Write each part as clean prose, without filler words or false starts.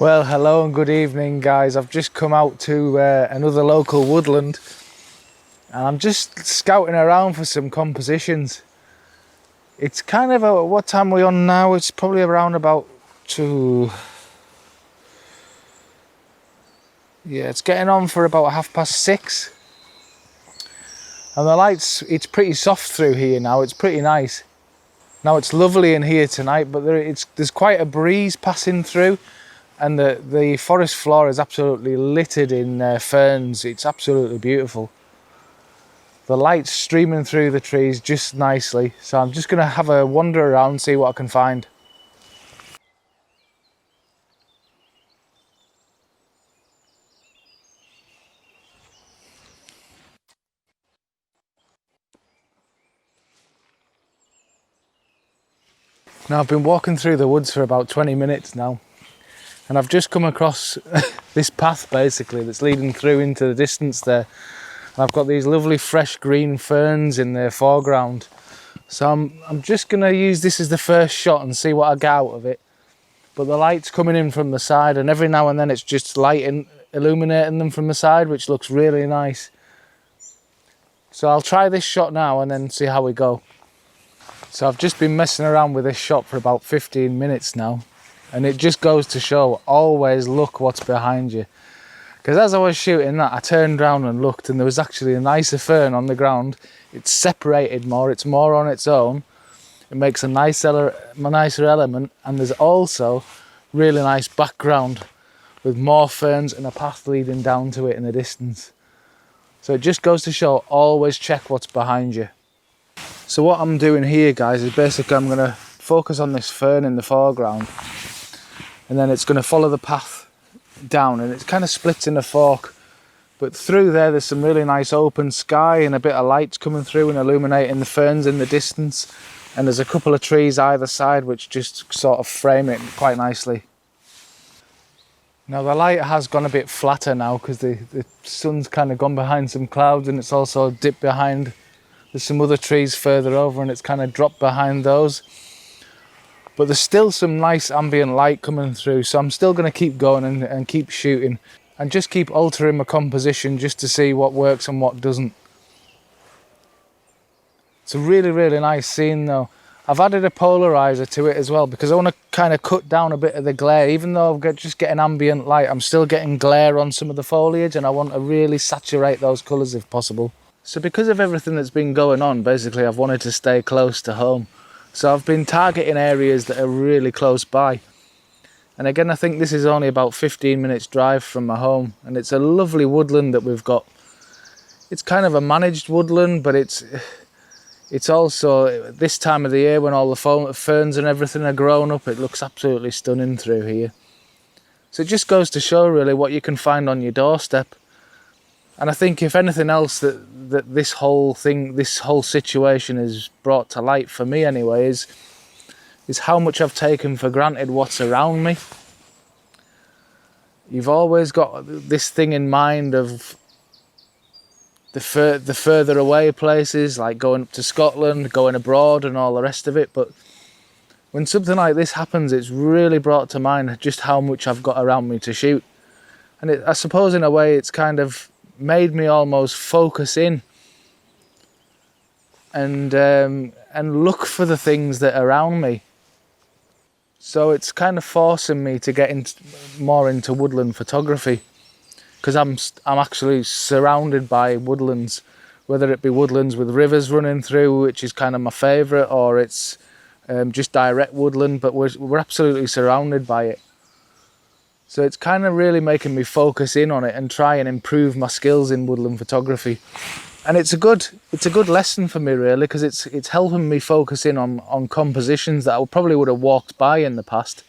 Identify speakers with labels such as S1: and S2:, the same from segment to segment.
S1: Well, hello and good evening, guys. I've just come out to another local woodland and I'm just scouting around for some compositions. It's kind of what time are we on now? It's probably around about it's getting on for about 6:30. And the lights, it's pretty soft through here now. It's pretty nice. Now it's lovely in here tonight, but there's quite a breeze passing through. And the forest floor is absolutely littered in ferns. It's absolutely beautiful. The light's streaming through the trees just nicely. So I'm just going to have a wander around, see what I can find. Now I've been walking through the woods for about 20 minutes now. And I've just come across this path basically that's leading through into the distance there. And I've got these lovely fresh green ferns in the foreground. So I'm just going to use this as the first shot and see what I get out of it. But the light's coming in from the side and every now and then it's just illuminating them from the side, which looks really nice. So I'll try this shot now and then see how we go. So I've just been messing around with this shot for about 15 minutes now. And it just goes to show, always look what's behind you. Because as I was shooting that, I turned around and looked and there was actually a nicer fern on the ground. It's separated more, it's more on its own. It makes a nicer element, and there's also really nice background with more ferns and a path leading down to it in the distance. So it just goes to show, always check what's behind you. So what I'm doing here, guys, is basically I'm going to focus on this fern in the foreground. And then it's going to follow the path down, and it kind of splits in a fork. But through there's some really nice open sky and a bit of light coming through and illuminating the ferns in the distance. And there's a couple of trees either side which just sort of frame it quite nicely. Now the light has gone a bit flatter now because the sun's kind of gone behind some clouds, and it's also dipped behind. There's some other trees further over and it's kind of dropped behind those. But there's still some nice ambient light coming through, so I'm still going to keep going and keep shooting and just keep altering my composition just to see what works and what doesn't. It's a really, really nice scene though. I've added a polarizer to it as well because I want to kind of cut down a bit of the glare. Even though I'm just getting ambient light, I'm still getting glare on some of the foliage, and I want to really saturate those colours if possible. So because of everything that's been going on, basically I've wanted to stay close to home. So I've been targeting areas that are really close by. And again, I think this is only about 15 minutes drive from my home, and it's a lovely woodland that we've got. It's kind of a managed woodland, but it's also this time of the year when all the ferns and everything are grown up, it looks absolutely stunning through here. So it just goes to show really what you can find on your doorstep. And I think if anything else that this whole situation is brought to light for me anyway is how much I've taken for granted what's around me. You've always got this thing in mind of the further away places, like going up to Scotland, going abroad and all the rest of it. But when something like this happens, it's really brought to mind just how much I've got around me to shoot. And I suppose in a way it's kind of made me almost focus in and look for the things that are around me. So it's kind of forcing me to get more into woodland photography, because I'm actually surrounded by woodlands, whether it be woodlands with rivers running through, which is kind of my favourite, or it's just direct woodland, but we're absolutely surrounded by it. So it's kind of really making me focus in on it and try and improve my skills in woodland photography. And it's a good lesson for me really, because it's helping me focus in on compositions that I probably would have walked by in the past.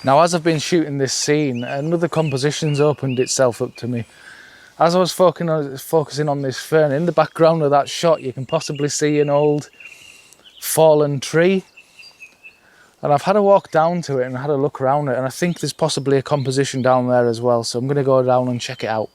S1: Now, as I've been shooting this scene, another composition's opened itself up to me. As I was focusing on this fern, in the background of that shot, you can possibly see an old fallen tree. And I've had a walk down to it and had a look around it, and I think there's possibly a composition down there as well, so I'm going to go down and check it out.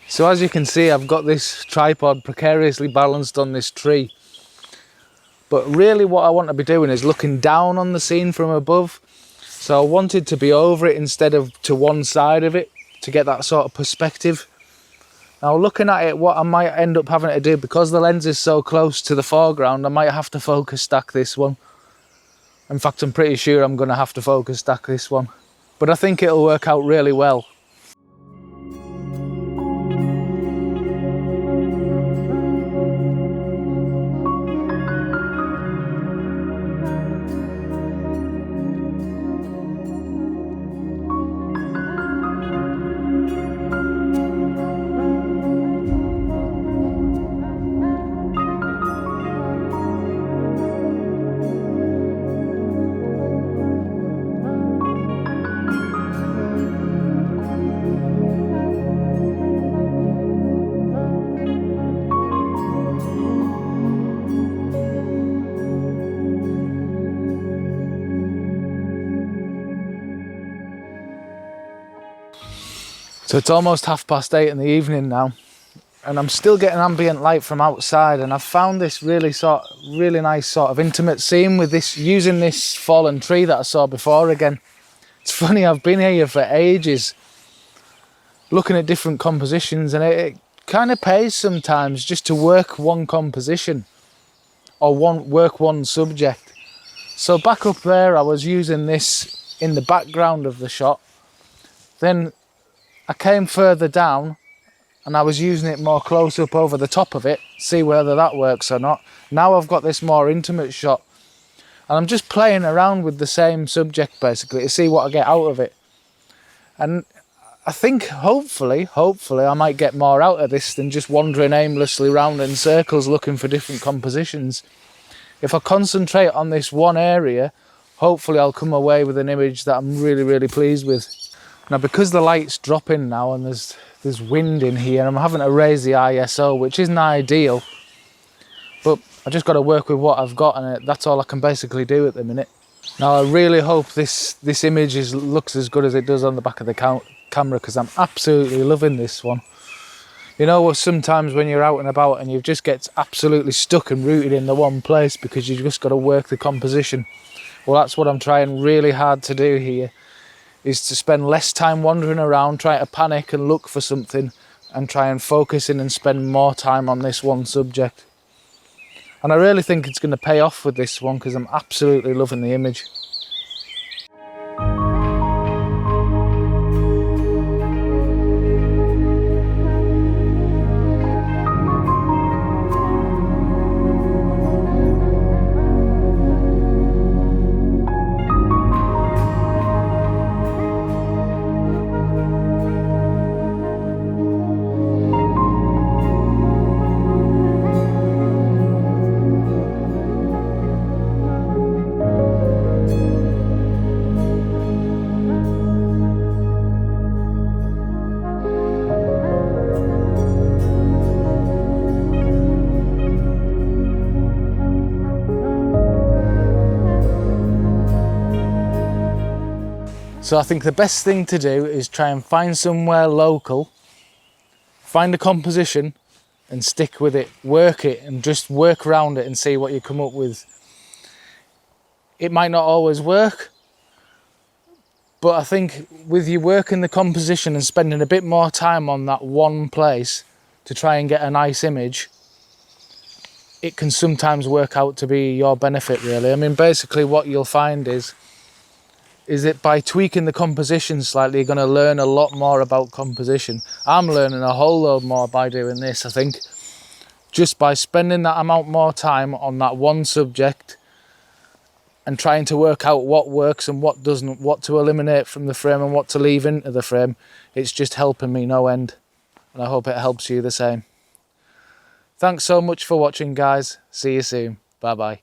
S1: So as you can see, I've got this tripod precariously balanced on this tree. But really what I want to be doing is looking down on the scene from above. So I wanted to be over it instead of to one side of it, to get that sort of perspective. Now looking at it, what I might end up having to do, because the lens is so close to the foreground, I might have to focus stack this one. In fact, I'm pretty sure I'm going to have to focus stack this one. But I think it'll work out really well. So it's almost 8:30 in the evening now, and I'm still getting ambient light from outside, and I've found this really nice sort of intimate scene with this, using this fallen tree that I saw before again. It's funny, I've been here for ages looking at different compositions, and it kind of pays sometimes just to work one composition or work one subject. So back up there I was using this in the background of the shot, then I came further down and I was using it more close up over the top of it, see whether that works or not. Now I've got this more intimate shot, and I'm just playing around with the same subject basically to see what I get out of it. And I think hopefully I might get more out of this than just wandering aimlessly around in circles looking for different compositions. If I concentrate on this one area, hopefully I'll come away with an image that I'm really pleased with. Now, because the light's dropping now and there's wind in here, I'm having to raise the ISO, which isn't ideal, but I just got to work with what I've got, and that's all I can basically do at the minute. Now, I really hope this image looks as good as it does on the back of the camera, because I'm absolutely loving this one. You know, sometimes when you're out and about and you just get absolutely stuck and rooted in the one place because you just got to work the composition. Well, that's what I'm trying really hard to do here, is to spend less time wandering around trying to panic and look for something, and try and focus in and spend more time on this one subject. And I really think it's going to pay off with this one, because I'm absolutely loving the image. So I think the best thing to do is try and find somewhere local, find a composition and stick with it, work it and just work around it and see what you come up with. It might not always work, but I think with you working the composition and spending a bit more time on that one place to try and get a nice image, it can sometimes work out to be your benefit, really. I mean, basically what you'll find is that by tweaking the composition slightly, you're going to learn a lot more about composition. I'm learning a whole load more by doing this, I think. Just by spending that amount more time on that one subject and trying to work out what works and what doesn't, what to eliminate from the frame and what to leave into the frame, it's just helping me no end. And I hope it helps you the same. Thanks so much for watching, guys. See you soon. Bye bye.